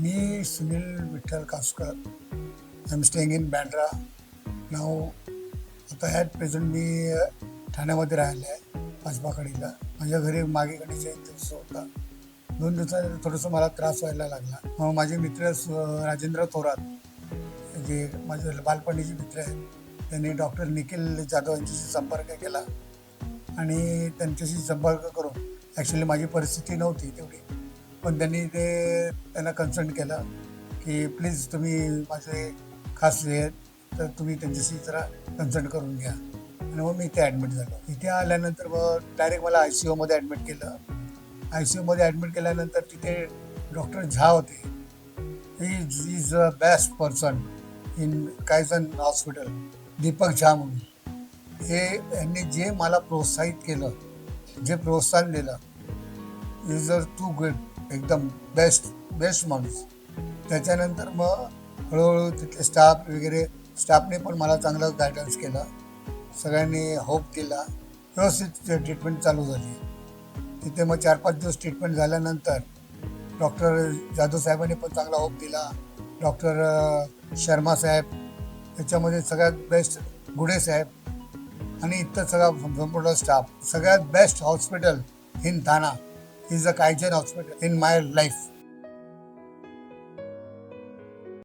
Me, Sunil Vittal Kaskar. I'm staying in Bandra. Now, आता at present मी ठाण्यामध्ये राहिलं आहे पाचबाकडीला. माझ्या घरी मागे गणेश जयंती होता. 2 दिवसानंतर थोडंसं मला त्रास व्हायला लागला. मग माझे मित्र राजेंद्र थोरात, जे माझे बालपणीचे मित्र आहेत, त्यांनी डॉक्टर निखिल जाधव यांच्याशी संपर्क केला आणि त्यांच्याशी संपर्क करून ॲक्च्युली माझी परिस्थिती नव्हती तेवढी, पण त्यांना कन्सल्ट केलं की प्लीज तुम्ही माझे खास हे आहेत, तर तुम्ही त्यांच्याशी जरा कन्सल्ट करून घ्या. आणि मग मी इथे ॲडमिट झालो. इथे आल्यानंतर मग डायरेक्ट मला ICUमध्ये ॲडमिट केलं. ICUमध्ये ॲडमिट केल्यानंतर तिथे डॉक्टर झा होते. He is a best person in Kaizen hospital, Deepak Jha म्हणून. हे यांनी जे मला प्रोत्साहित केलं, जे प्रोत्साहन दिलं, इज अ टू गुड, एकदम बेस्ट माणूस. त्याच्यानंतर मग हळूहळू तिथले स्टाफ वगैरे, स्टाफने पण मला चांगलं गायडन्स केलं. सगळ्यांनी होप दिला. व्यवस्थित ट्रीटमेंट चालू झाली. तिथे मग 4-5 दिवस ट्रीटमेंट झाल्यानंतर डॉक्टर जाधव साहेबांनी पण चांगला होप दिला. डॉक्टर शर्मा साहेब, त्याच्यामध्ये सगळ्यात बेस्ट गुडे साहेब आणि इतर सगळा संपूर्ण स्टाफ. सगळ्यात best hospital in Thana is a Kaizen hospital in my life.